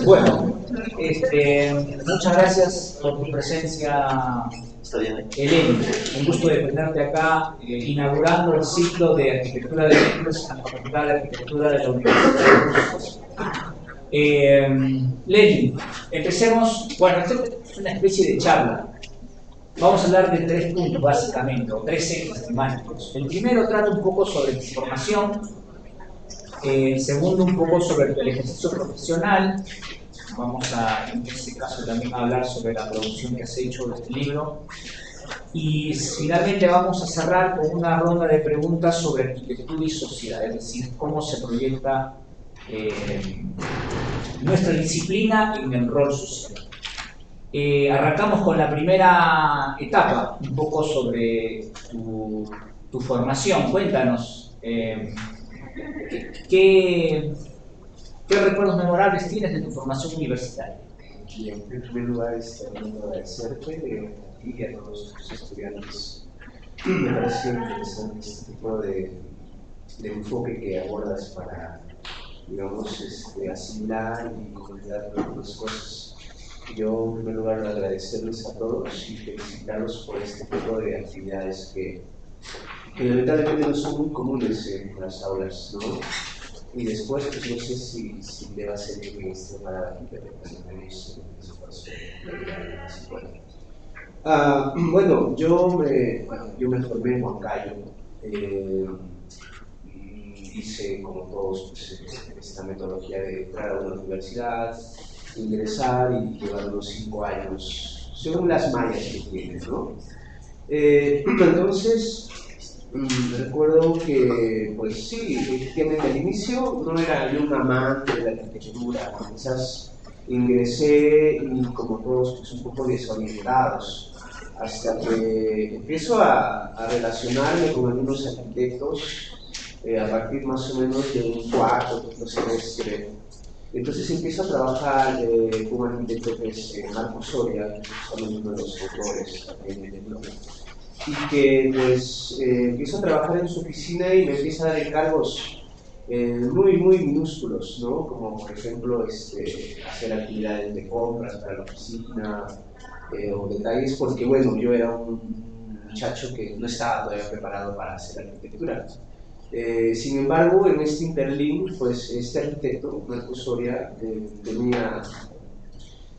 Bueno, muchas gracias por tu presencia, Eleni. Un gusto de tenerte acá, inaugurando el ciclo de Arquitectura de Vehículos en la Facultad de Arquitectura de la Universidad de Burgos. Leni, empecemos. Bueno, esto es una especie de charla. Vamos a hablar de 3 puntos básicamente, o 3 ejes temáticos. El primero trata un poco sobre tu formación, el segundo un poco sobre el ejercicio profesional. Vamos a, en este caso, también a hablar sobre la producción que has hecho de este libro. Y finalmente vamos a cerrar con una ronda de preguntas sobre arquitectura y sociedad, es decir, cómo se proyecta nuestra disciplina en el rol social. Arrancamos con la primera etapa, un poco sobre tu formación. Cuéntanos, ¿qué recuerdos memorables tienes de tu formación universitaria? Y en primer lugar, también agradecerte a ti y a todos tus estudiantes. Me parece interesante este tipo de enfoque que abordas para, digamos, asimilar y comprender las cosas. Yo, en primer lugar, agradecerles a todos y felicitarlos por este tipo de actividades que lamentablemente no son muy comunes en las aulas, ¿no? Y después, pues no sé si deba ser que para que tenemos bueno, yo me formé en Huancayo. Hice, como todos, pues, esta metodología de entrar a una universidad, ingresar y llevar unos 5 años, según las mallas que tienes, ¿no? Entonces, recuerdo que, pues sí, efectivamente al inicio no era yo un amante de la arquitectura, quizás ingresé y como todos, pues un poco desorientados, hasta que empiezo a relacionarme con algunos arquitectos a partir más o menos de un cuarto semestre. Entonces empiezo a trabajar con un arquitecto que es Marco Soria, que es uno de los autores también del libro, y que pues empiezo a trabajar en su oficina y me empieza a dar encargos muy minúsculos, ¿no? Como por ejemplo hacer actividades de compras para la oficina o detalles, porque bueno, yo era un muchacho que no estaba todavía preparado para hacer arquitectura. Sin embargo, en este interlink, pues este arquitecto, Marco Soria,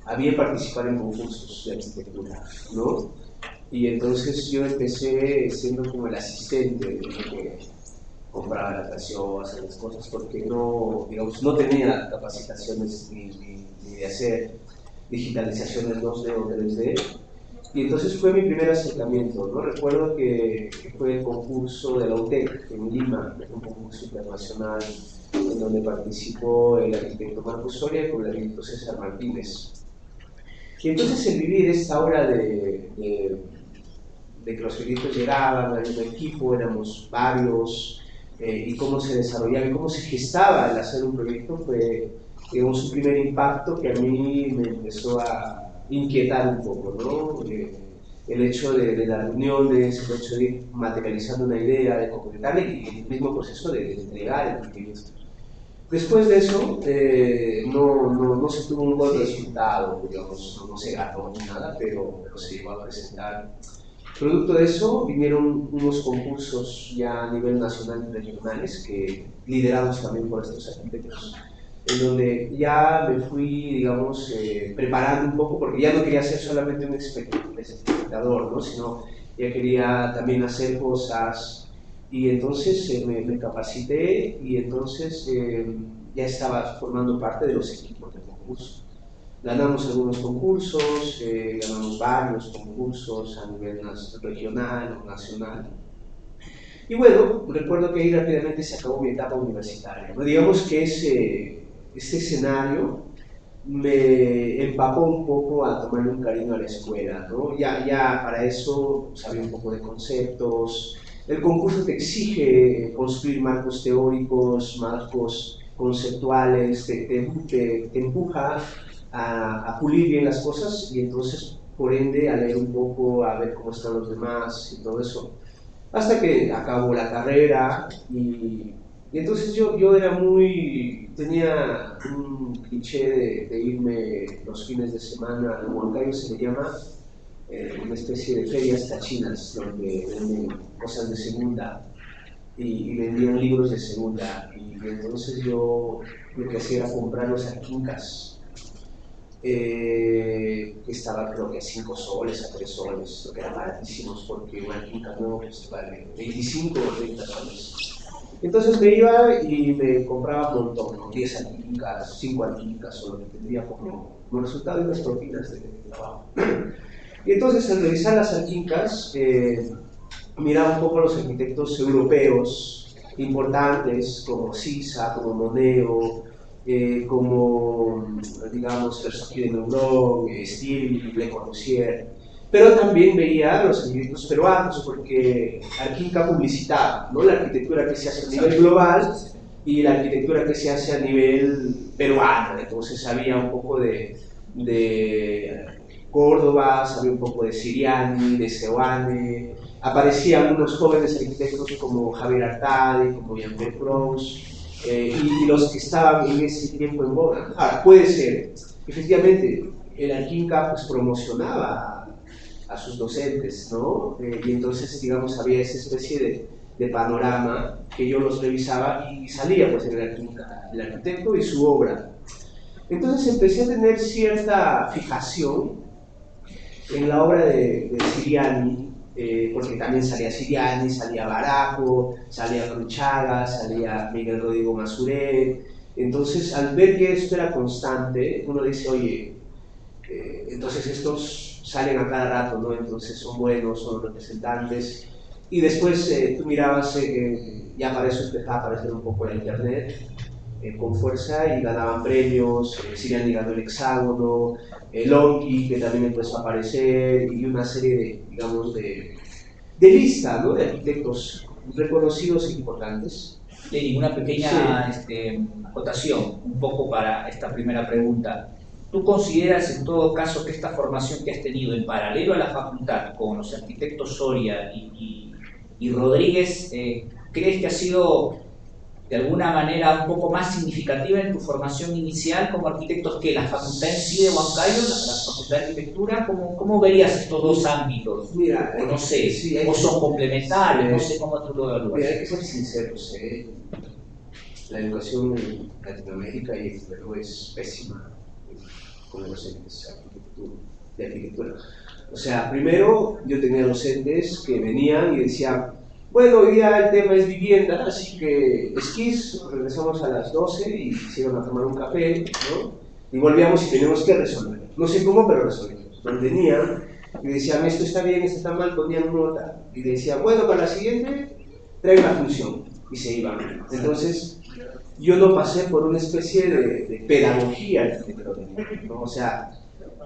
había participado en concursos de arquitectura, ¿no? Y entonces yo empecé siendo como el asistente de que compraba las gaseosas, las cosas, porque no, digamos, no tenía capacitaciones ni de hacer digitalizaciones 2D o 3D. Y entonces fue mi primer acercamiento, ¿no? Recuerdo que fue el concurso de la UTEC en Lima, un concurso internacional en donde participó el arquitecto Marco Soria con el arquitecto César Martínez. Y entonces el vivir esta hora de que los arquitectos llegaban a un equipo, éramos varios, y cómo se desarrollaba y cómo se gestaba el hacer un proyecto fue, digamos, un primer impacto que a mí me empezó a inquietar un poco, ¿no? El hecho de las reuniones, el hecho de ir materializando una idea, de concretarla y el mismo proceso de entregar el proyecto. Después de eso, no se tuvo un buen resultado, digamos, no se ganó ni nada, pero se llegó a presentar. Producto de eso, vinieron unos concursos ya a nivel nacional y regionales, liderados también por estos arquitectos, en donde ya me fui, digamos, preparando un poco, porque ya no quería ser solamente un espectador, ¿no? Sino ya quería también hacer cosas, y entonces me capacité, y entonces ya estaba formando parte de los equipos de concurso. Ganamos algunos concursos, ganamos varios concursos a nivel regional o nacional. Y bueno, recuerdo que ahí rápidamente se acabó mi etapa universitaria, ¿no? Digamos que este escenario me empapó un poco a tomarle un cariño a la escuela, ¿no? Ya para eso sabía un poco de conceptos. El concurso te exige construir marcos teóricos, marcos conceptuales, te empuja a pulir bien las cosas y entonces, por ende, a leer un poco, a ver cómo están los demás y todo eso. Hasta que acabo la carrera y Y entonces yo tenía un cliché de irme los fines de semana, en Huancayo se le llama una especie de ferias tachinas, donde venden cosas de segunda y vendían libros de segunda. Y entonces yo lo que hacía era comprar los Arquincas, que estaba creo que a 5 soles, a 3 soles, lo que eran baratísimos porque un Arquinca nuevo pues, vale 25 o 30 soles. Entonces me iba y me compraba un montón, ¿no? 10 Arquincas, 5 Arquincas, o lo que tendría como resultado de unas propinas de trabajo. Y entonces al revisar las Arquincas, miraba un poco los arquitectos europeos importantes como Sisa, como Moneo, como, digamos, Versailles de Meuron, Stil, Le Corbusier, pero también veía los arquitectos peruanos, porque Arquinca publicitaba, ¿no? La arquitectura que se hace a nivel global y la arquitectura que se hace a nivel peruano. Entonces había un poco de Córdoba, sabía un poco de Siriani, de Seoane, aparecían unos jóvenes arquitectos como Javier Artadi, como Jean-Pierre Croce, y los que estaban en ese tiempo en boga. Ahora, puede ser, efectivamente, el Arquinca pues, promocionaba a sus docentes, ¿no? Y entonces, digamos, había esa especie de panorama que yo los revisaba y salía pues en el Arquinca, el arquitecto y su obra. Entonces empecé a tener cierta fijación en la obra de Siriani, porque también salía Siriani, salía Barajo, salía Cruchaga, salía Miguel Rodrigo Masuré. Entonces, al ver que esto era constante, uno dice, oye, entonces estos salen a cada rato, ¿no? Entonces son buenos, son representantes. Y después tú mirabas, ya para eso empezaba a aparecer un poco la internet, con fuerza y ganaban premios, Siriani ganó el Hexágono, Longhi, que también empezó a aparecer, y una serie de, digamos, de lista, ¿no? De arquitectos reconocidos e importantes. Lenny, una pequeña acotación, un poco para esta primera pregunta. ¿Tú consideras en todo caso que esta formación que has tenido en paralelo a la facultad con los arquitectos Soria y Rodríguez, crees que ha sido de alguna manera un poco más significativa en tu formación inicial como arquitectos que la facultad en sí de Huancayo, la facultad de arquitectura? ¿Cómo verías estos dos ámbitos? Mira, o no sé, sí, o son complementarios, no sé cómo tú lo evalúas. Mira, hay que ser sinceros, la educación en Latinoamérica y en Perú es pésima con los docentes de arquitectura. O sea, primero yo tenía docentes que venían y decían, bueno, hoy día el tema es vivienda, así que esquís, regresamos a las 12 y se iban a tomar un café, ¿no? Y volvíamos y teníamos que resolver. No sé cómo, pero resolvimos. Mantenían y decían, esto está bien, esto está mal, ponían nota. Y decían, bueno, para la siguiente, traen la función. Y se iban. Entonces, yo no pasé por una especie de pedagogía arquitectónica, ¿no? O sea,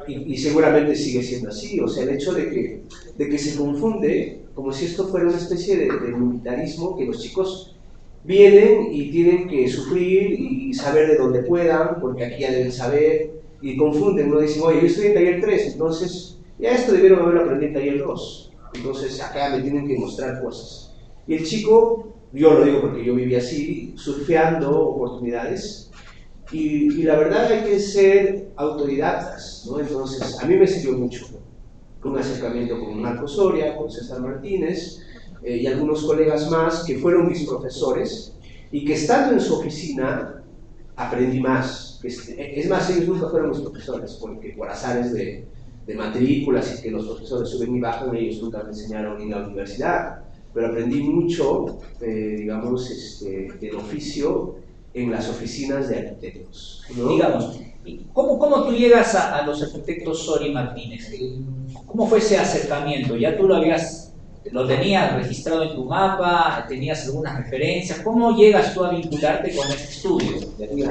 y seguramente sigue siendo así. O sea, el hecho de que se confunde como si esto fuera una especie de militarismo, que los chicos vienen y tienen que sufrir y saber de dónde puedan, porque aquí ya deben saber, y confunden, no dicen, oye, yo estoy en taller 3, entonces ya esto debieron haberlo aprendido en taller 2, entonces acá me tienen que mostrar cosas. Y el chico, yo lo digo porque yo viví así, surfeando oportunidades, y la verdad hay que ser autodidactas, ¿no? Entonces a mí me sirvió mucho un acercamiento con Marco Soria, con César Martínez y algunos colegas más que fueron mis profesores y que estando en su oficina aprendí más. Es más, ellos nunca fueron mis profesores, porque por azares de matrículas y que los profesores suben y bajan, ellos nunca me enseñaron en la universidad, pero aprendí mucho, digamos, del oficio en las oficinas de arquitectos, ¿no? Digamos, ¿cómo tú llegas a los arquitectos Soria y Martínez? ¿Cómo fue ese acercamiento? ¿Ya tú lo tenías registrado en tu mapa? ¿Tenías algunas referencias? ¿Cómo llegas tú a vincularte con este estudio?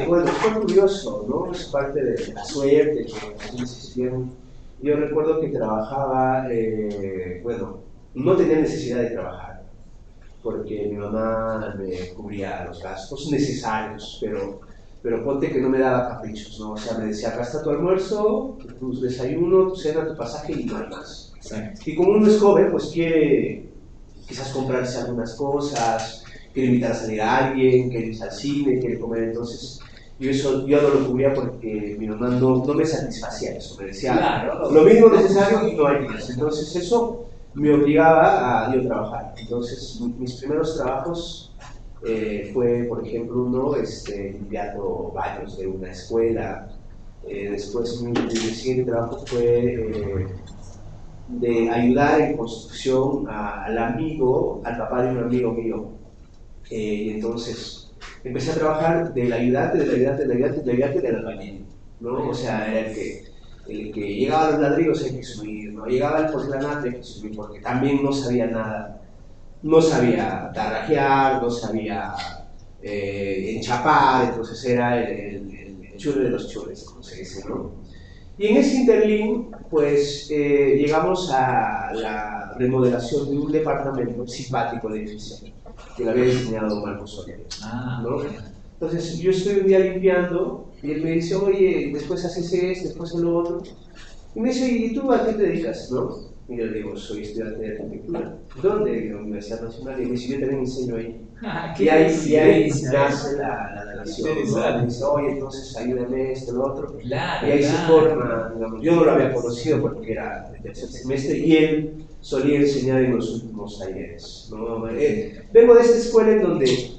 Bueno, fue curioso, ¿no? Es parte de la suerte que yo recuerdo que trabajaba, bueno, no tenía necesidad de trabajar, porque mi mamá me cubría los gastos necesarios, pero ponte que no me daba caprichos, ¿no? O sea, me decía, acá está tu almuerzo, tu desayuno, tu cena, tu pasaje y no hay más. Y como uno es joven, pues quiere quizás comprarse algunas cosas, quiere invitar a salir a alguien, quiere ir al cine, quiere comer. Entonces, yo no lo cubría porque mi mamá no me satisfacía eso. Me decía, Claro, lo mínimo necesario y no hay más. Entonces, eso me obligaba a yo trabajar. Entonces, mis primeros trabajos fue, por ejemplo, uno limpiando baños de una escuela. Después, mi siguiente trabajo fue de ayudar en construcción al papá de un amigo mío. Y entonces empecé a trabajar del ayudante del albañil, ¿no? O sea, era el que llegaba a los ladrillos hay que subir, ¿no? Llegaba al porcelanato hay que subir, porque también no sabía nada. No sabía tarrajear, no sabía enchapar, entonces era el chure de los chures, como se dice, ¿no? Y en ese interlín, pues llegamos a la remodelación de un departamento simpático de edificio que lo había diseñado Marcos Soler, ¿no? Entonces yo estoy un día limpiando y él me dice, oye, después haces esto, después lo otro. Y me dice, ¿y tú a qué te dedicas, no? Y yo le digo, soy estudiante de arquitectura. ¿Dónde? En la Universidad Nacional. Y me dice, yo también enseño ahí. Y ahí nace la relación, ¿no? Me dice, oye, entonces ayúdame esto, lo otro. Claro, y ahí se forma, digamos, yo no lo había conocido porque era el tercer semestre y él solía enseñar en los últimos talleres, ¿no? Vengo de esta escuela en donde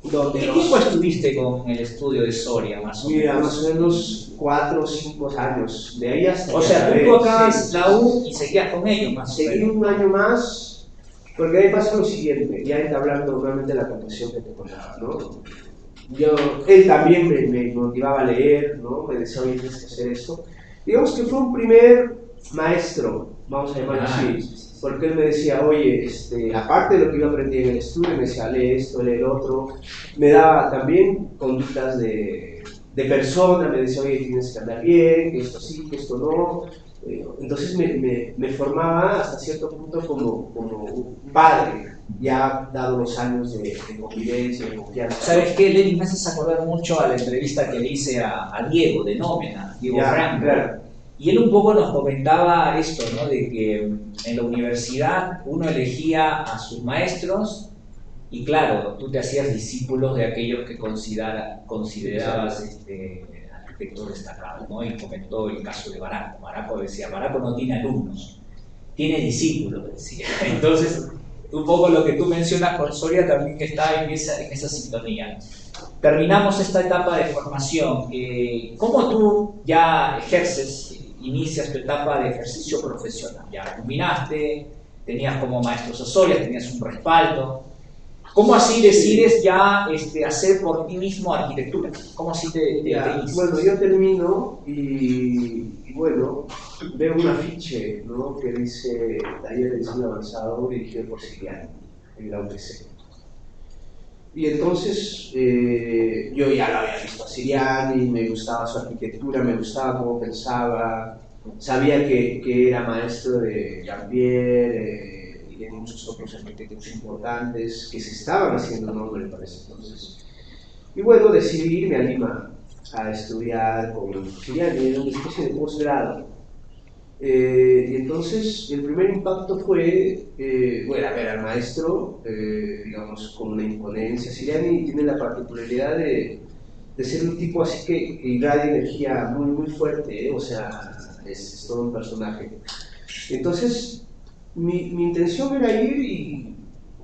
¿Qué tiempo estuviste con el estudio de Soria, más o menos? Mira, más o menos 4 o 5 años, de ahí hasta... O sea, tú acabas la U y seguías con ellos más o menos. Seguí un año más, porque ahí pasa lo siguiente, ya entablando nuevamente la conversación que te contaba, ¿no? Él también me motivaba a leer, ¿no? Me decía, oye, tienes que hacer esto. Digamos que fue un primer maestro, vamos a llamarlo así, porque él me decía, oye, aparte de lo que yo aprendí en el estudio, me decía, lee esto, lee el otro, me daba también conductas de persona, me decía, oye, tienes que andar bien, que esto sí, que esto no. Entonces me formaba hasta cierto punto como un padre, ya dado los años de convivencia, de confianza. ¿Sabes qué, Lenny? Me haces acordar mucho a la entrevista que le hice a Diego de Nómena, Diego Franco. Claro. Y él un poco nos comentaba esto, ¿no? De que en la universidad uno elegía a sus maestros y claro, tú te hacías discípulos de aquellos que considerabas arquitectos destacados, ¿no? Y comentó el caso de Baraco. Baraco decía, Baraco no tiene alumnos, tiene discípulos, decía. Entonces, un poco lo que tú mencionas con Soria también está en esa sintonía. Terminamos esta etapa de formación. ¿Cómo tú ya inicias tu etapa de ejercicio profesional? Ya culminaste, tenías como maestros a Soria, tenías un respaldo. ¿Cómo así decides ya hacer por ti mismo arquitectura? ¿Cómo así te inicias? Bueno, yo termino y bueno, veo un afiche, ¿no? Que dice Taller de Diseño Avanzado dirigido por Siriani en la UPC. Y entonces yo ya lo había visto a Siriani, me gustaba su arquitectura, me gustaba cómo pensaba, sabía que era maestro de Jean-Pierre y de muchos otros arquitectos importantes que se estaban haciendo nombre para ese entonces. Y bueno, decidí irme a Lima a estudiar con Siriani en una especie de posgrado. Y entonces el primer impacto fue, bueno, a ver al maestro, digamos, con una imponencia. Siriani tiene la particularidad de ser un tipo así que irradia energía muy, muy fuerte, o sea, es todo un personaje. Entonces, mi intención era ir y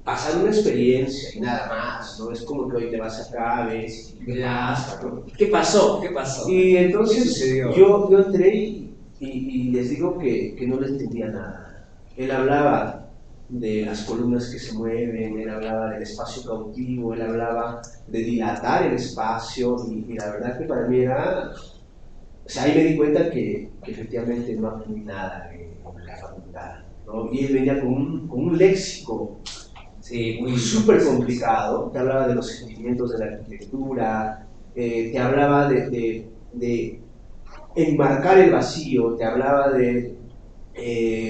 pasar una experiencia y nada más, ¿no? Es como que hoy te vas acá, ves y qué pasa, ¿no? ¿Qué pasó? ¿Qué pasó? Y entonces yo entré y les digo que no le entendía nada. Él hablaba de las columnas que se mueven, él hablaba del espacio cautivo, él hablaba de dilatar el espacio y la verdad que para mí era... O sea, ahí me di cuenta que efectivamente no aprendí nada en la facultad, ¿no? Y él venía con un léxico muy súper complicado, te hablaba de los sentimientos de la arquitectura, te hablaba de enmarcar el vacío, te hablaba de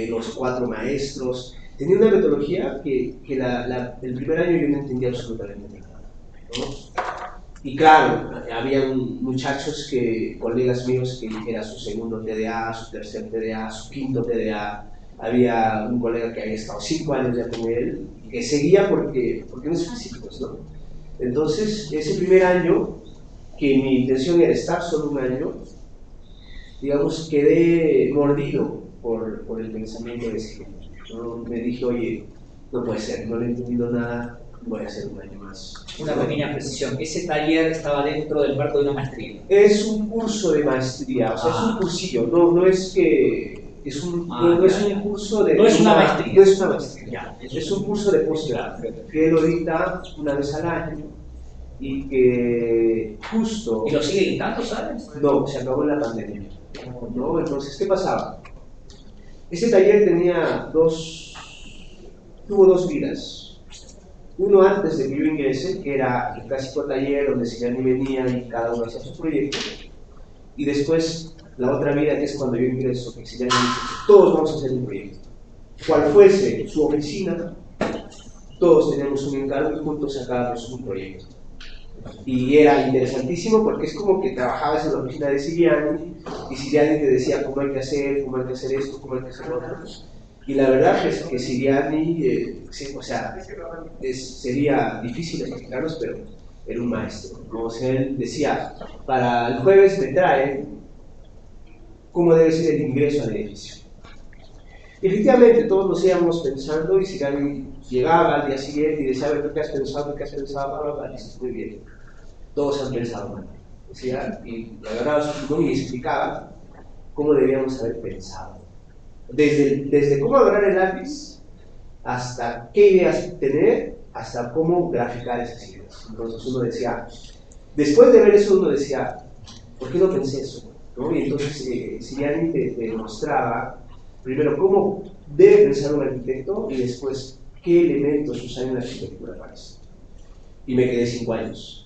los 4 maestros. Tenía una metodología que el primer año yo no entendía absolutamente nada, ¿no? Y claro, había muchachos colegas míos, que era su segundo TDA, su tercer TDA, su quinto TDA. Había un colega que había estado 5 años ya con él que seguía porque no es fácil, pues, ¿no? Entonces, ese primer año, que mi intención era estar solo un año, digamos, quedé mordido por el pensamiento de ese gente, ¿no? Me dije, oye, no puede ser, no le he entendido nada, voy a hacer un año más. Una pequeña precisión, ese taller estaba dentro del marco de una maestría. Es un curso de maestría, o sea, es un cursillo, no es que... no es un curso de... No es una maestría. No es una maestría. Ya, es un curso de posgrado, que lo dicta una vez al año y que justo... ¿Y lo sigue dictando, sabes? No, se acabó en la pandemia, ¿no? Entonces, ¿qué pasaba? Ese taller tuvo dos vidas. Uno antes de que yo ingrese, que era el clásico taller donde Siriani venía y cada uno hacía su proyecto. Y después, la otra vida, que es cuando yo ingreso, que Siriani dice, todos vamos a hacer un proyecto. Cual fuese su oficina, todos teníamos un encargo y juntos sacábamos un proyecto. Y era interesantísimo porque es como que trabajabas en la oficina de Siriani y Siriani te decía cómo hay que hacer esto, cómo hay que hacer lo otro. Y la verdad es que Siriani, o sea, sería difícil explicarlos, pero era un maestro, ¿no? O sea, él decía, para el jueves me trae cómo debe ser el ingreso al edificio. Y efectivamente, todos nos íbamos pensando y Siriani llegaba al día siguiente y decía, a ver, ¿qué has pensado? Muy bien, todos han pensado mal. Decía, y la verdad, no me explicaba cómo debíamos haber pensado. Desde cómo agarrar el lápiz hasta qué ideas tener, hasta cómo graficar esas ideas. Entonces uno decía, después de ver eso uno decía, ¿por qué no pensé eso? ¿No? Y entonces Siriani te mostraba primero cómo debe pensar un arquitecto y después qué elementos usar en la arquitectura para eso. Y me quedé 5 años.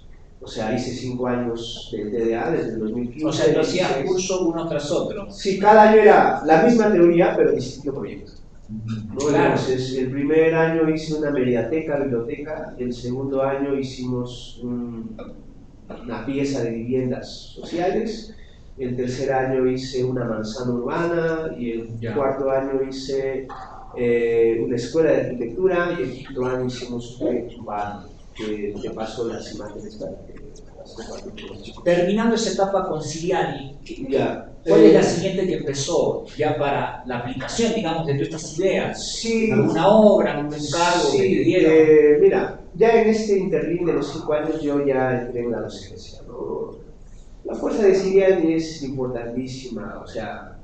O sea, hice 5 años de TDA desde el 2015. O sea, lo hacías curso uno tras otro. Sí, cada año era la misma teoría, pero distinto proyecto. ¿No? Claro. Entonces, el primer año hice una mediateca, biblioteca, y el segundo año hicimos una pieza de viviendas sociales, el tercer año hice una manzana urbana, y el cuarto año hice una escuela de arquitectura, y el quinto año hicimos un proyecto urbano, que te paso las imágenes para que las compartimos. Terminando esa etapa con Siriani, Ya. ¿cuál es la siguiente que empezó ya para la aplicación, digamos, de todas estas ideas? Sí. ¿Alguna obra, algún encargo que te dieron? Mira, ya en este interín de los 5 años yo ya entré en la docencia, ¿no? La fuerza de Siriani es importantísima, o sea,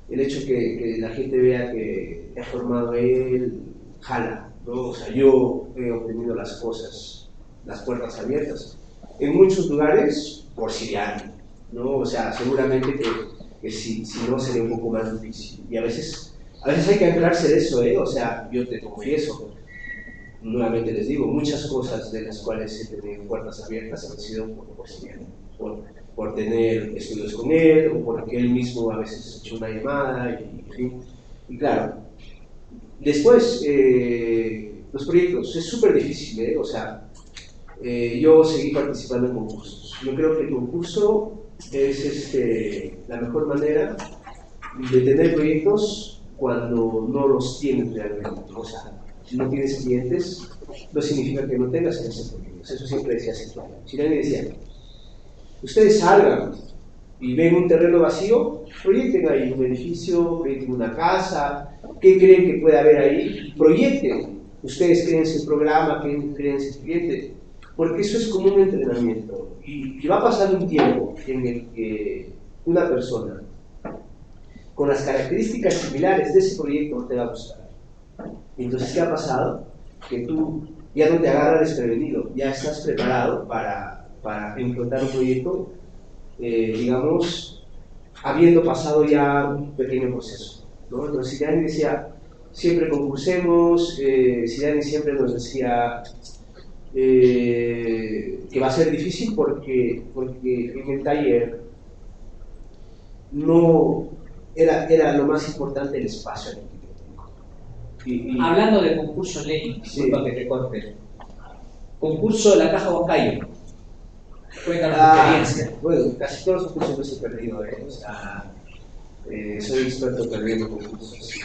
el hecho que la gente vea que te ha formado él, jala, ¿no? O sea, yo he obtenido las cosas, las puertas abiertas, en muchos lugares por Siriani, ¿no? O sea, seguramente que si no sería un poco más difícil. Y a veces hay que anclarse de eso, ¿eh? O sea, yo te confieso, nuevamente les digo, muchas cosas de las cuales he tenido puertas abiertas han sido por Siriani, por tener estudios con él, o porque él mismo a veces ha hecho una llamada, y claro. Después, los proyectos, es súper difícil, ¿eh? O sea, yo seguí participando en concursos. Yo creo que el concurso es la mejor manera de tener proyectos cuando no los tienes realmente. O sea, si no tienes clientes, no significa que no tengas que hacer proyectos. Eso siempre decía Siriani decía, ustedes salgan y ven un terreno vacío, proyecten ahí un edificio, proyecten una casa, ¿qué creen que puede haber ahí? Proyecten. Ustedes créense el programa, créense el cliente, porque eso es como un entrenamiento. Y va a pasar un tiempo en el que una persona con las características similares de ese proyecto te va a gustar. Entonces, ¿qué ha pasado? Que tú ya no te agarras desprevenido, ya estás preparado para enfrentar un proyecto, digamos, habiendo pasado ya un pequeño proceso, ¿no? Entonces, Siriani decía, siempre concursemos, Siriani siempre nos decía que va a ser difícil porque en el taller no era lo más importante el espacio arquitectónico. Hablando de concurso, Lenny, disculpa que te corte. Concurso de la Caja Huancayo. Cuéntanos tu experiencia. Bueno, casi todos los concursos los he perdido, o sea, soy experto perdiendo concursos.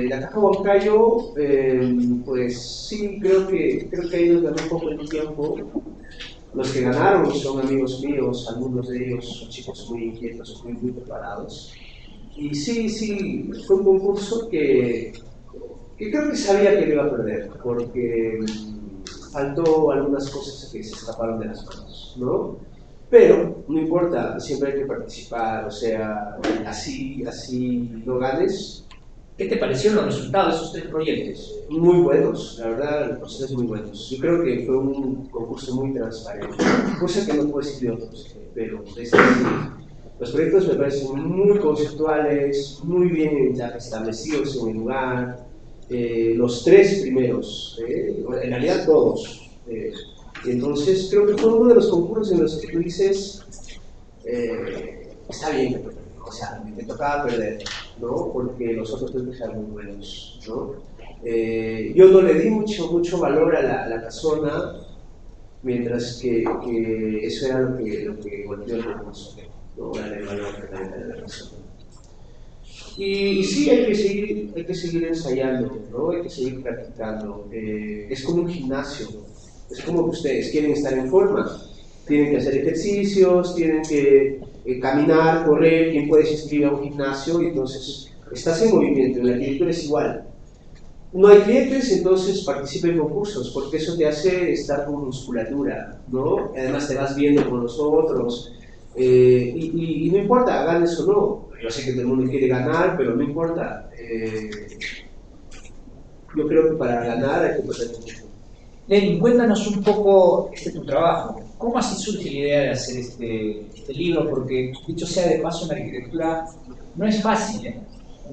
La Caja Huancayo, pues sí, creo que ellos ganó un poco el tiempo. Los que ganaron son amigos míos, algunos de ellos son chicos muy inquietos, muy preparados. Y sí, fue un concurso que creo que sabía que lo iba a perder, porque faltó algunas cosas que se escaparon de las manos, ¿no? Pero no importa, siempre hay que participar, o sea, así no ganes. ¿Qué te parecieron los resultados de esos 3 proyectos? Muy buenos, la verdad, los procesos muy buenos. Yo creo que fue un concurso muy transparente, cosa que no puedo decir de otros, pero de este sí. Los proyectos me parecen muy conceptuales, muy bien establecidos en el lugar. Los 3 primeros, en realidad todos. Entonces creo que fue uno de los concursos en los que tú dices, está bien, o sea, me tocaba perder, ¿no? Porque los otros 3 eran muy buenos, ¿no? Yo no le di mucho valor a la casona, mientras que eso era lo que golpeó el concurso, ¿no? Darle valor a la casona. Y sí, hay que seguir ensayando, ¿no? Hay que seguir practicando. Es como un gimnasio, es como que ustedes quieren estar en forma, tienen que hacer ejercicios, tienen que caminar, correr. ¿Quién puede inscribir a un gimnasio? Y entonces estás en movimiento. En la arquitectura es igual. No hay clientes, entonces participa en concursos, porque eso te hace estar con musculatura, ¿no? Además te vas viendo con los otros. Y no importa, ganes o no. Yo sé que todo el mundo quiere ganar, pero no importa. Yo creo que para ganar hay que perder mucho. Lenin, cuéntanos un poco tu trabajo. ¿Cómo así surge la idea de hacer este libro? Porque, dicho sea de paso, en la arquitectura no es fácil, ¿eh?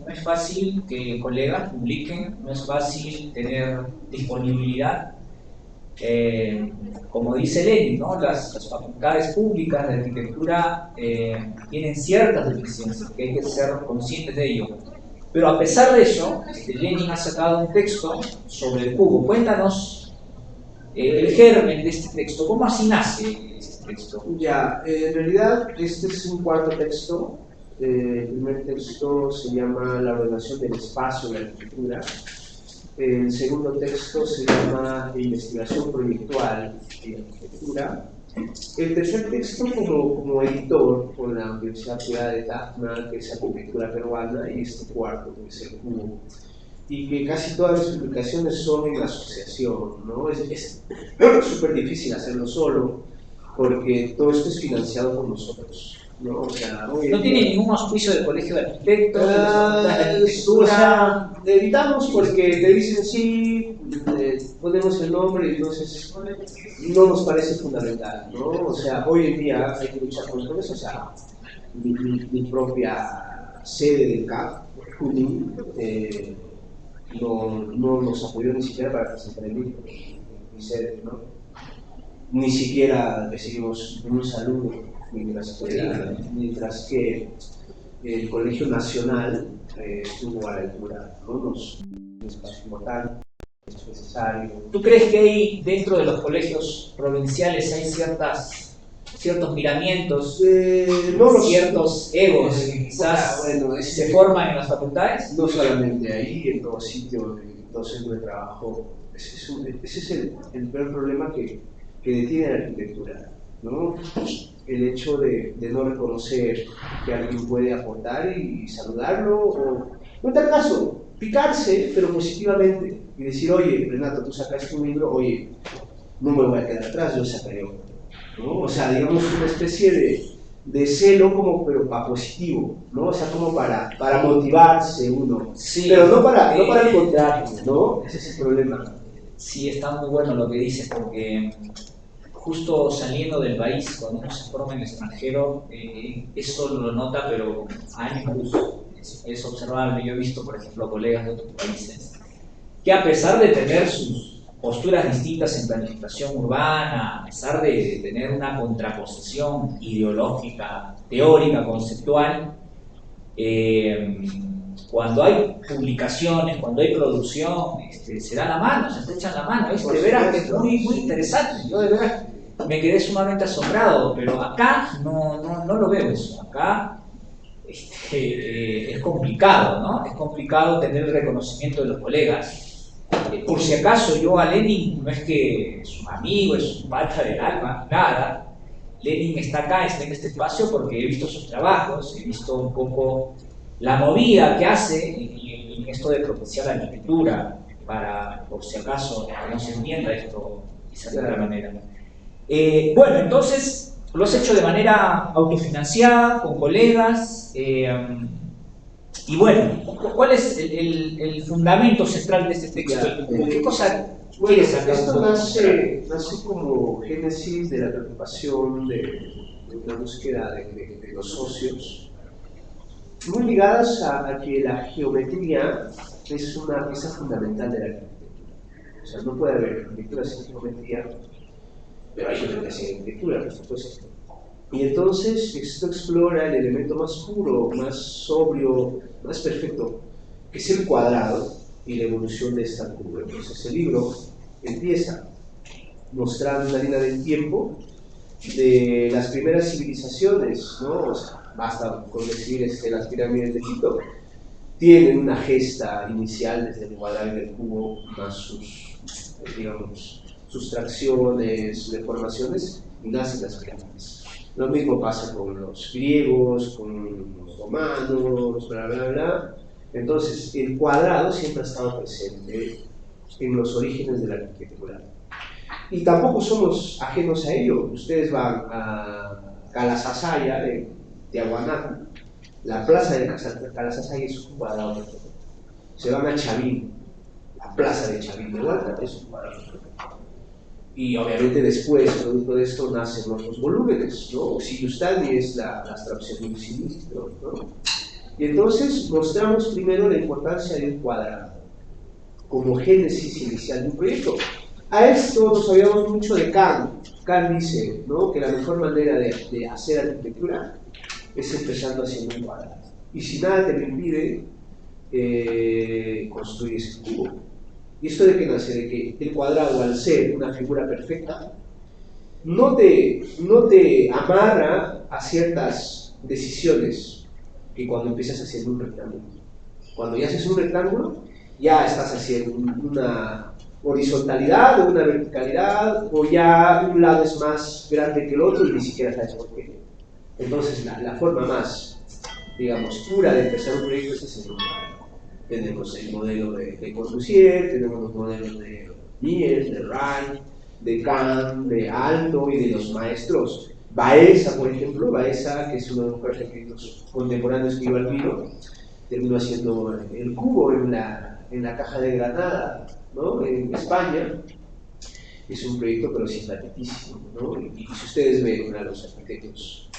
No es fácil que colegas publiquen, no es fácil tener disponibilidad. Como dice Lenin, ¿no? Las facultades públicas de arquitectura tienen ciertas deficiencias, que hay que ser conscientes de ello. Pero a pesar de eso, Lenin ha sacado un texto sobre el cubo. Cuéntanos el germen de este texto. ¿Cómo así nace este texto? Ya, en realidad este es un cuarto texto. El primer texto se llama La ordenación del espacio en la arquitectura. El segundo texto se llama Investigación proyectual en arquitectura. El tercer texto como editor con la Universidad Privada de Tacna, que es arquitectura peruana, y este cuarto, que es el cubo. Y que casi todas las publicaciones son en asociación, ¿no? Es súper difícil hacerlo solo, porque todo esto es financiado por nosotros, ¿no? O sea, no tiene ningún auspicio del Colegio de Arquitectos, de o sea, evitamos porque te dicen sí, ponemos el nombre y entonces no nos parece fundamental, ¿no? O sea, hoy en día hay que luchar con eso. O sea, mi propia sede del CAP, Junín, no nos apoyó ni siquiera para presentar el libro, mi sede, ¿no? Ni siquiera recibimos un saludo, mientras que el Colegio Nacional estuvo a la altura, ¿no? Un espacio importante, es necesario. ¿Tú crees que hay dentro de los colegios provinciales hay ciertos miramientos, ciertos egos que quizás se forman en las facultades? No solamente ahí, en todo sitio, en todo centro de trabajo. Ese es el peor problema que detiene la arquitectura, ¿no? El hecho de no reconocer que alguien puede aportar y saludarlo, o en tal caso, picarse, pero positivamente, y decir, oye, Renato, tú sacaste un libro, oye, no me voy a quedar atrás, yo sacaré otro, ¿no? O sea, digamos una especie de celo, pero para positivo, ¿no? O sea, como para motivarse uno, sí, pero no para el contrario, ¿no? Ese es el problema. Sí, está muy bueno lo que dices, porque justo saliendo del país, cuando uno se forma en el extranjero, eso lo nota, pero a años luz. Es observable. Yo he visto, por ejemplo, colegas de otros países que, a pesar de tener sus posturas distintas en planificación urbana, a pesar de tener una contraposición ideológica, teórica, conceptual, cuando hay publicaciones, cuando hay producción, se da la mano, se estrechan la mano. De veras que es muy interesante. Yo de veras me quedé sumamente asombrado, pero acá no lo veo eso. Acá es complicado, ¿no? Es complicado tener el reconocimiento de los colegas. Por si acaso, yo a Lenin no es que es un amigo, es un pata del alma, nada. Lenin está acá, está en este espacio porque he visto sus trabajos, he visto un poco la movida que hace en esto de propiciar la arquitectura, para, por si acaso, que no se entienda esto quizás de otra manera. Bueno, entonces lo has hecho de manera autofinanciada, con colegas, y bueno, ¿cuál es el fundamento central de este texto? ¿Qué cosa quieres sacar? Esto nace como génesis de la preocupación de la búsqueda de los socios, muy ligadas a que la geometría es una pieza fundamental de la arquitectura. O sea, no puede haber arquitectura sin geometría, pero hay geometría sin arquitectura, por supuesto. Y entonces esto explora el elemento más puro, más sobrio, más perfecto, que es el cuadrado y la evolución de esta curva. Entonces el libro empieza mostrando una línea del tiempo de las primeras civilizaciones, ¿no? O sea, basta con decir las pirámides de Egipto, tienen una gesta inicial desde el cuadrado y el cubo, más sus, digamos, sus tracciones, deformaciones, y nacen las pirámides. Lo mismo pasa con los griegos, con los romanos, bla, bla, bla. Entonces, el cuadrado siempre ha estado presente en los orígenes de la arquitectura. Y tampoco somos ajenos a ello. Ustedes van a Calasasaya, de Tiahuanaco. La plaza de Calasasaya es un cuadrado perfecto. Se van a Chavín, la plaza de Chavín de Hualca es un cuadrado perfecto. Y obviamente después, producto de esto, nacen otros volúmenes, ¿no? Sillustani es la abstracción de un sinistro, ¿no? Y entonces mostramos primero la importancia del cuadrado como génesis inicial de un proyecto. A esto nos sabíamos mucho de Kant. Kant dice, ¿no?, que la mejor manera de hacer arquitectura es empezando haciendo un cuadrado. Y si nada te lo impide, construyes el cubo. ¿Y esto de qué nace? De que el cuadrado, al ser una figura perfecta, no te amarra a ciertas decisiones que cuando empiezas haciendo un rectángulo. Cuando ya haces un rectángulo, ya estás haciendo una horizontalidad o una verticalidad, o ya un lado es más grande que el otro y ni siquiera sabes por qué. Entonces, la forma más, digamos, pura de empezar un proyecto es hacer un cuadrado. Tenemos el modelo de Corbusier, tenemos los modelos de Mies, de Wright, de Kant, de Aalto y de los maestros. Baeza, por ejemplo, Baeza, que es uno de los mejores arquitectos contemporáneos que yo admiro, terminó haciendo el cubo en la Caja de Granada, ¿no?, en España. Es un proyecto pero simpaticísimo, ¿no? Y si ustedes ven a los arquitectos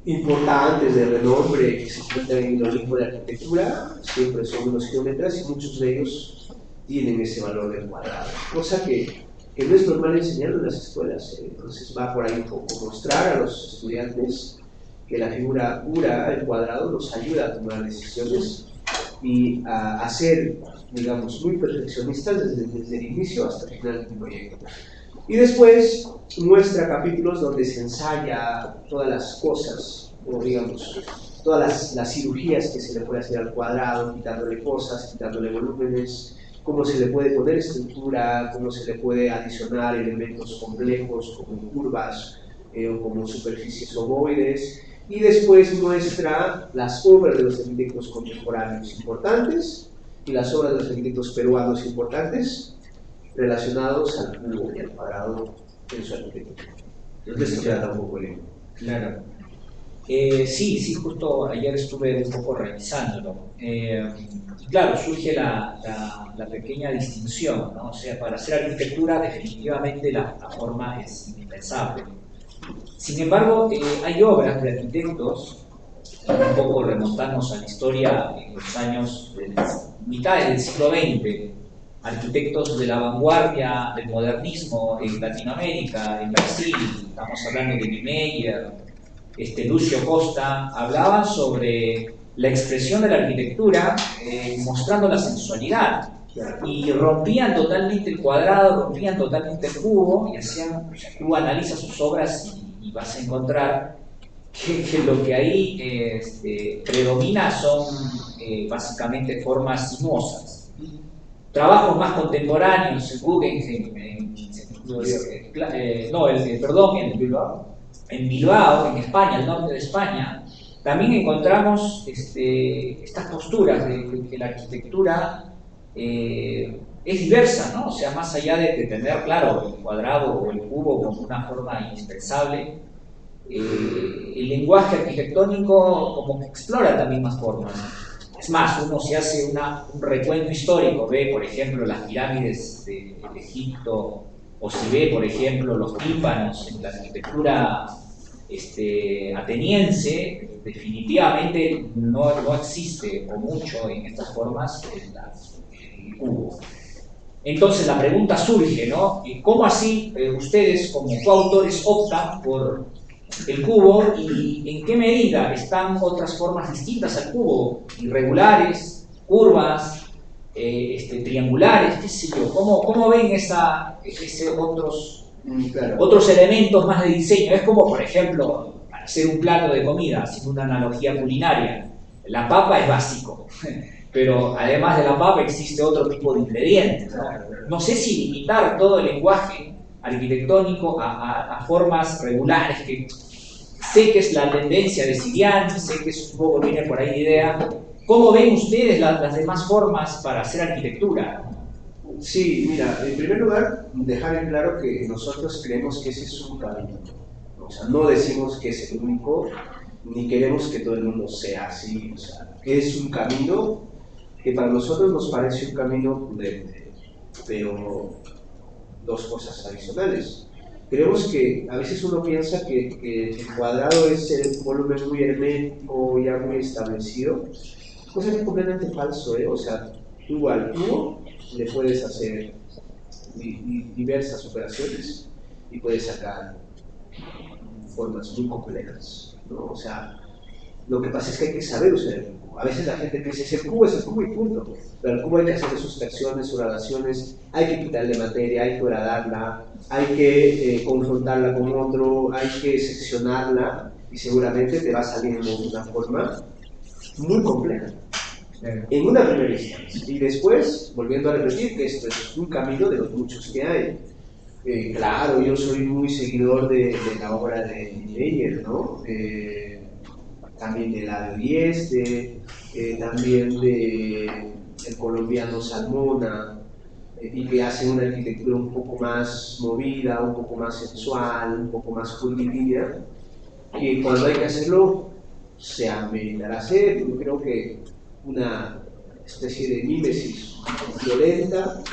importantes de renombre que se encuentran en el Olimpo de la arquitectura, siempre son unos geómetras y muchos de ellos tienen ese valor del cuadrado, cosa que no es normal enseñarlo en las escuelas. Entonces va por ahí un poco mostrar a los estudiantes que la figura pura, el cuadrado, nos ayuda a tomar decisiones y a ser, digamos, muy perfeccionistas desde el inicio hasta el final del proyecto. Y después muestra capítulos donde se ensaya todas las cosas, o digamos, todas las cirugías que se le puede hacer al cuadrado, quitándole cosas, quitándole volúmenes, cómo se le puede poner estructura, cómo se le puede adicionar elementos complejos como curvas o como superficies ovoides. Y después muestra las obras de los arquitectos contemporáneos importantes y las obras de los arquitectos peruanos importantes relacionados al cubo y al cuadrado en su arquitectura. Entonces se trata un poco el libro. Claro. Sí, justo ayer estuve un poco revisándolo. Y claro, surge la pequeña distinción, ¿no? O sea, para hacer arquitectura definitivamente la forma es indispensable. Sin embargo, hay obras de arquitectos, un poco remontarnos a la historia en los años mitad del siglo XX, arquitectos de la vanguardia del modernismo en Latinoamérica, en Brasil, estamos hablando de Niemeyer, Lucio Costa, hablaban sobre la expresión de la arquitectura mostrando la sensualidad, y rompían totalmente el cuadrado, rompían totalmente el cubo, y hacían, tú analizas sus obras y vas a encontrar que lo que ahí predomina son básicamente formas sinuosas. Trabajos más contemporáneos, el Guggenheim, en Bilbao, en España, el norte de España, también encontramos estas posturas de que la arquitectura es diversa, ¿no? O sea, más allá de tener, claro, el cuadrado o el cubo como una forma indispensable, el lenguaje arquitectónico como que explora también más formas. Es más, uno se hace un recuento histórico, ve, por ejemplo, las pirámides de Egipto, o si ve, por ejemplo, los tímpanos en la arquitectura ateniense, definitivamente no existe o mucho en estas formas el cubo. Entonces la pregunta surge, ¿no? ¿Cómo así ustedes como coautores optan por el cubo y en qué medida están otras formas distintas al cubo? Irregulares, curvas, triangulares, qué sé yo. ¿Cómo ven otros elementos más de diseño? Es como, por ejemplo, para hacer un plato de comida, haciendo una analogía culinaria. La papa es básico, pero además de la papa existe otro tipo de ingredientes, ¿no? No sé si limitar todo el lenguaje arquitectónico a formas regulares, que sé que es la tendencia de Siriani, sé que es un poco viene por ahí la idea. ¿Cómo ven ustedes las demás formas para hacer arquitectura? Sí, mira, en primer lugar, dejar en claro que nosotros creemos que ese es un camino. O sea, no decimos que es el único, ni queremos que todo el mundo sea así. O sea, es un camino que para nosotros nos parece un camino prudente, pero dos cosas adicionales. Creemos que a veces uno piensa que el cuadrado es el volumen muy hermético, ya muy establecido, cosa que es completamente falso, ¿eh? O sea, tú al cubo le puedes hacer diversas operaciones y puedes sacar formas muy complejas, ¿no? O sea, lo que pasa es que hay que saber usar el cubo. A veces la gente piensa, el cubo es el cubo y punto. Pero el cubo hay que hacer sus tracciones, sus gradaciones, hay que quitarle materia, hay que horadarla, hay que confrontarla con otro, hay que seccionarla y seguramente te va saliendo de una forma muy compleja. En una primera instancia. Y después, volviendo a repetir que esto es un camino de los muchos que hay. Claro, yo soy muy seguidor de la obra de Niemeyer, ¿no? También de la de Dieste, también de el colombiano Salmona, y que hace una arquitectura un poco más movida, un poco más sensual, un poco más curvilínea, y cuando hay que hacerlo se ameritará hacer. Yo creo que una especie de mímesis violenta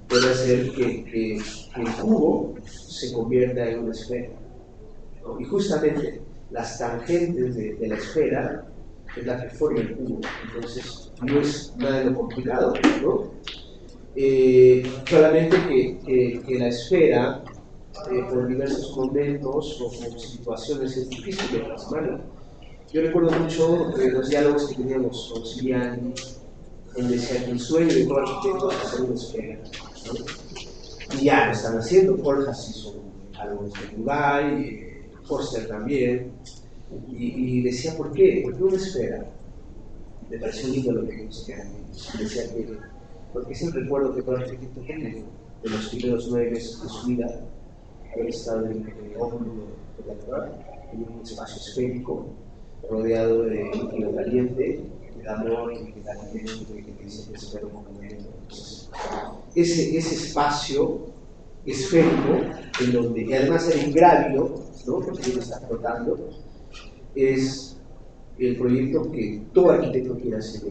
puede hacer que el cubo se convierta en una esfera, ¿no? Y justamente las tangentes de la esfera es la que forma el cubo. Entonces no es nada de lo complicado, ¿no? Solamente que la esfera, por diversos momentos o por situaciones, es difícil de plasmarla. Yo recuerdo mucho los diálogos que teníamos con Siriani, donde decía que el sueño de todo arquitecto es hacer una esfera, ¿no? Y ya lo están haciendo. Forjas hizo algo en Uruguay, Forster también, y decía, ¿por qué? ¿Por qué una esfera? Me pareció lindo lo que decía. Decía que, porque es el recuerdo que todo arquitecto tiene de los primeros 9 meses de su vida, haber estado en el óvulo de la Tierra, en un espacio esférico, rodeado de líquido caliente, de amor y de alimento y que dice que espero con alimento. Ese espacio esférico, en donde, y además era ingrávido, ¿no? Porque uno está flotando, es el proyecto que todo arquitecto quiere hacer,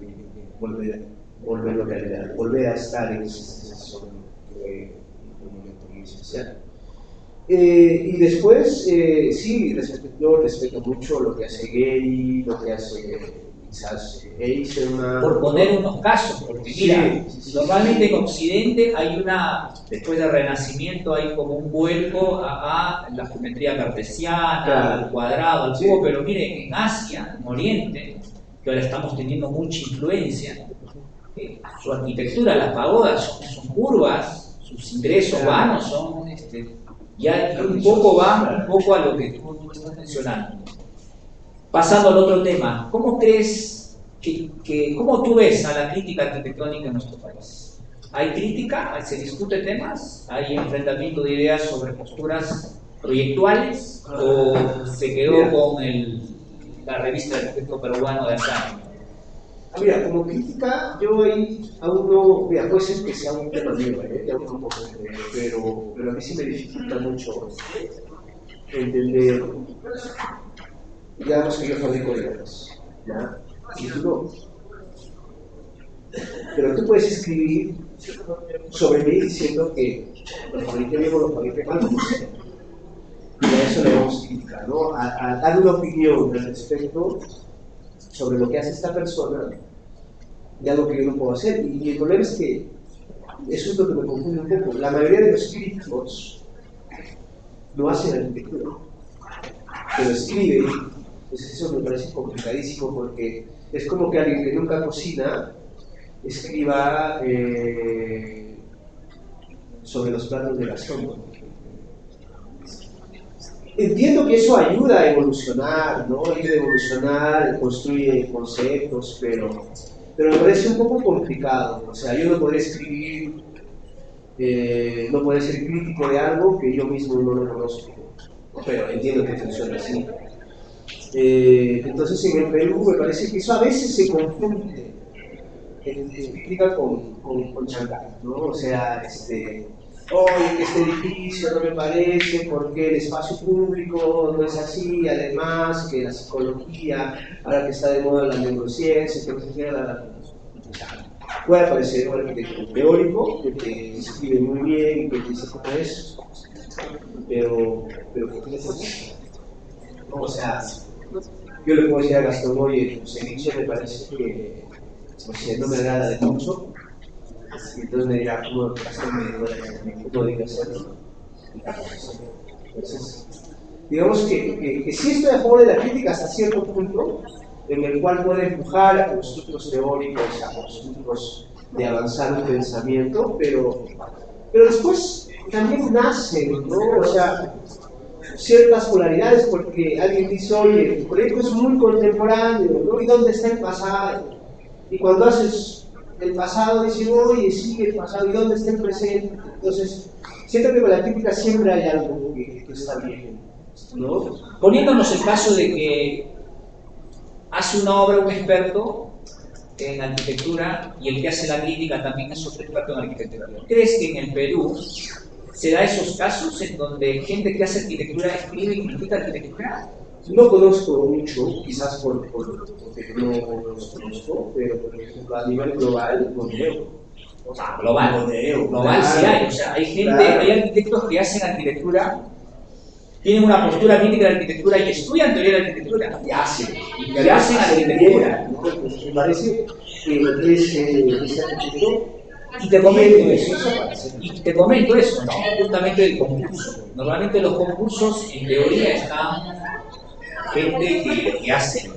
volverlo realidad, volver a estar en esa sensación que fue un momento muy especial. Y después, sí, yo respeto mucho lo que hace Gehry, lo que hace quizás Eisenman. Por poner unos casos, porque mira, normalmente en Occidente hay después del Renacimiento hay como un vuelco a la geometría cartesiana, claro, al cuadrado, al cubo, pero miren, en Asia, en Oriente, que ahora estamos teniendo mucha influencia, su arquitectura, las pagodas son curvas, sus ingresos vanos son ya un poco van un poco a lo que tú estás mencionando. Pasando al otro tema, ¿cómo crees cómo tú ves a la crítica arquitectónica en nuestro país? ¿Hay crítica? ¿Se discute temas? ¿Hay enfrentamiento de ideas sobre posturas proyectuales? ¿O se quedó con la revista del arquitecto peruano de Asano? Mira, como crítica, yo ahí aún no, mira, puede ser que sea un tema mío, pero a mí sí me dificulta mucho entender, digamos que yo fabrico ideas, ¿ya? Y tú no. Pero tú puedes escribir sobre mí diciendo que lo fabriqué bien o lo fabriqué mal, no sé. Y a eso le damos crítica, ¿no? A dar una opinión al respecto sobre lo que hace esta persona de algo que yo no puedo hacer. Y el problema es que eso es lo que me confunde un poco. La mayoría de los críticos no hacen arquitectura, pero escriben. Entonces eso me parece complicadísimo porque es como que alguien que nunca cocina escriba sobre los platos de Gastón. Entiendo que eso ayuda a evolucionar, ¿no? Ayuda a evolucionar, construye conceptos, pero me parece un poco complicado. O sea, yo no podría escribir, no podría ser crítico de algo que yo mismo no lo conozco, pero entiendo que funciona así. Entonces en el Perú me parece que eso a veces se confunde crítica con chancay, ¿no? O sea, oye, que este edificio no me parece porque el espacio público no es así, además que la psicología, ahora que está de moda la neurociencia, que no se quiera puede parecer un arquitecto teórico, que te escribe muy bien, que te dice cómo es, pero ¿qué tienes? O sea, yo le puedo decir a Gastón, oye, tu ceviche me parece que no me agrada de mucho, y entonces me dirá, ¿cómo podría hacerlo? Entonces, digamos que sí estoy a favor de la crítica hasta cierto punto, en el cual puede empujar a constructos teóricos, a constructos de avanzar un pensamiento, pero después también nacen, ¿no? O sea, ciertas polaridades, porque alguien dice, oye, el proyecto es muy contemporáneo, ¿no? ¿Y dónde está el pasado? Y cuando haces el pasado, dices, oye, sí, el pasado, ¿y dónde está el presente? Entonces, siento que con la crítica siempre hay algo que está bien, ¿no? Poniéndonos el caso de que hace una obra un experto en arquitectura y el que hace la crítica también es otro experto en arquitectura. ¿Crees que en el Perú se da esos casos en donde gente que hace arquitectura escribe y critica arquitectura? No conozco mucho, quizás porque no los conozco, pero por ejemplo a nivel global no veo. O sea, global sí hay. O sea, hay gente, hay arquitectos que hacen arquitectura, tienen una postura crítica de la arquitectura y estudian teoría de la arquitectura. Y hacen arquitectura. Me parece que ese arquitecto. Y te comento eso, ¿no? Justamente el concurso. Normalmente los concursos, en teoría, están gente que hace,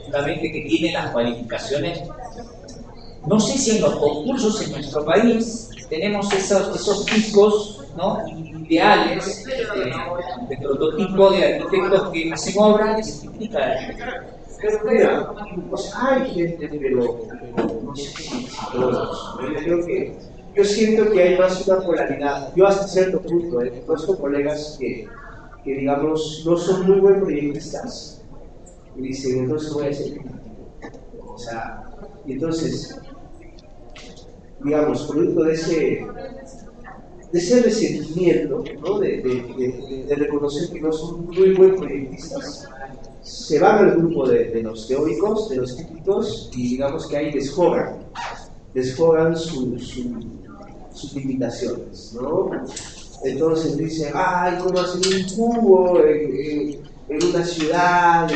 justamente que tiene las cualificaciones. No sé si en los concursos en nuestro país tenemos esos tipos, ¿no? Ideales de prototipo de arquitectos que hacen obras y se critica la arquitectura. Pero mira, pues hay gente, pero no sé si todos. Yo siento que hay más una polaridad. Yo hasta cierto punto, conozco colegas que digamos no son muy buenos proyectistas y dicen, entonces voy a ser crítico. O sea, y entonces, digamos, producto de ese resentimiento, ¿no? de reconocer que no son muy buenos proyectistas, se van al grupo de los teóricos, de los críticos, y digamos que ahí desfogan sus limitaciones, ¿no? Entonces dicen, ay, ¿cómo hacen un cubo en una ciudad?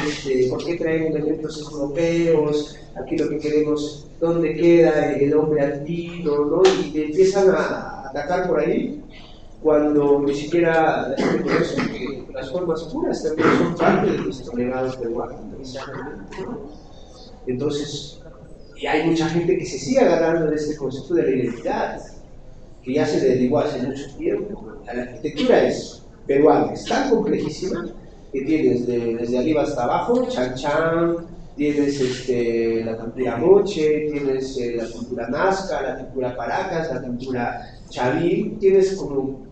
¿Por qué traen elementos europeos? Aquí lo que queremos, ¿dónde queda el hombre andino? ¿No? Y empiezan a atacar por ahí, cuando ni siquiera la gente conoce que las formas puras también son parte de nuestro legado peruano. Entonces, y hay mucha gente que se sigue agarrando de este concepto de la identidad, que ya se derivó hace mucho tiempo. La arquitectura es peruana, es tan complejísima que tienes desde arriba hasta abajo, Chan Chan, tienes la cultura Moche, tienes la cultura Nazca, la cultura Paracas, la cultura Chavín, tienes como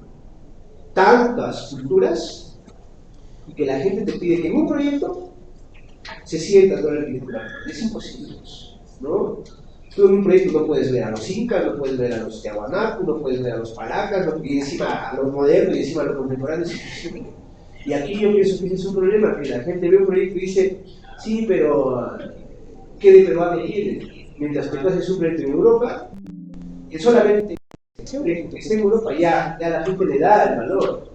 tantas culturas y que la gente te pide que en un proyecto se sienta toda la arquitectura. Es imposible, ¿no? Tú en un proyecto no puedes ver a los incas, no puedes ver a los tiahuanacu, no puedes ver a los paracas, y encima a los modernos y encima a los contemporáneos. Y aquí yo pienso que ese es un problema, que la gente ve un proyecto y dice, sí, pero ¿qué de peruano tiene? Mientras que tú haces un proyecto en Europa, que solamente que esté en Europa ya la gente le da el valor,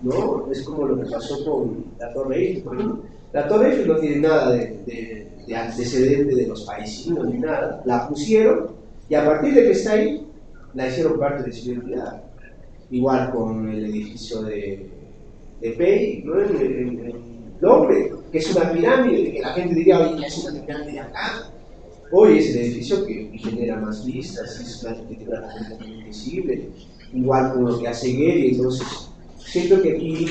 ¿no? Es como lo que pasó con la Torre Eiffel, por ejemplo. La Torre Eiffel no tiene nada de antecedente de los paisinos ni nada, la pusieron y a partir de que está ahí, la hicieron parte de su identidad. Igual con el edificio de Pei, ¿no? En Louvre, que es una pirámide, que la gente diría, oye, es una pirámide acá. Hoy es el edificio que genera más vistas, es una arquitectura completamente visible, igual con lo que hace Getty. Entonces, siento que aquí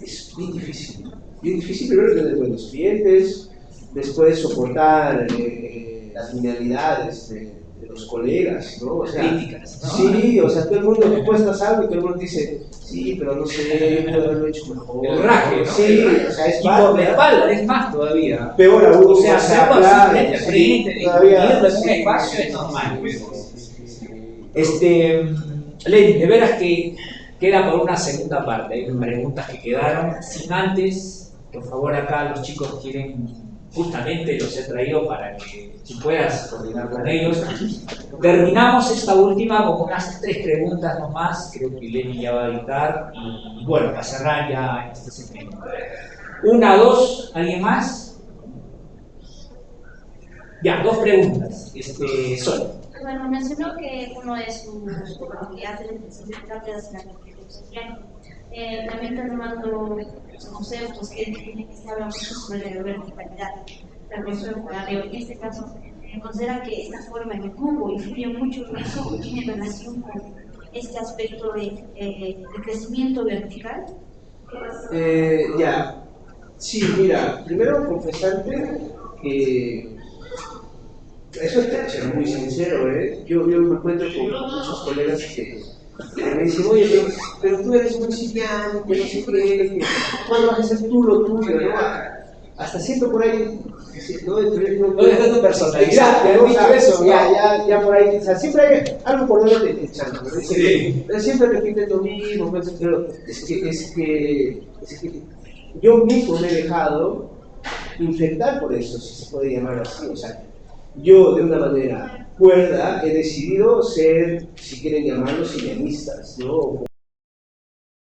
es bien difícil primero tener buenos clientes, después soportar las linealidades de los colegas, ¿no? O sea, críticas, ¿no? Sí, o sea, todo el mundo te cuestas algo y todo el mundo dice, sí, pero no sé, puedo haberlo hecho mejor. El raje, ¿no? Sí, o sea, es y por la espalda, es más todavía. peor aún. O sea, hacerlo así frente a frente, discutirlo en un sí, espacio es sí, normal. sí. Lenny, de veras que queda por una segunda parte. Hay preguntas que quedaron sin antes. Por favor, acá los chicos quieren, justamente los he traído para que si puedas coordinar con ellos. Terminamos esta última con unas 3 preguntas nomás. Creo que Lenny ya va a editar. Y bueno, para cerrar ya este segmento. 1, 2, ¿alguien más? Ya, 2 preguntas. Sol. Bueno, mencionó que uno de sus actividades es la arquitectura social. También está tomando los conceptos que se habla mucho sobre la verticalidad, la construcción por arriba. En este caso, considera que esta forma en el cubo influye mucho en eso, tiene relación con este aspecto de crecimiento vertical. Ya, sí, mira, primero confesarte que eso es ser muy sincero, yo me encuentro con muchos colegas que me dicen, oye, pero tú eres principiante, no sé qué, ¿cuándo vas a hacer tú lo tuyo? ¿No? Hasta siento por ahí, ¿no? ¿Dónde está tu personalidad? Exacto, ¿no? Eso, ya por ahí, o sea, siempre hay algo por donde te echan, ¿no? Sí. Pero siempre repiten lo mismo, pero es que yo mismo me he dejado infectar por eso, si se puede llamar así, o sea, yo de una manera cuerda he decidido ser, si quieren llamarlos, idealistas, ¿no?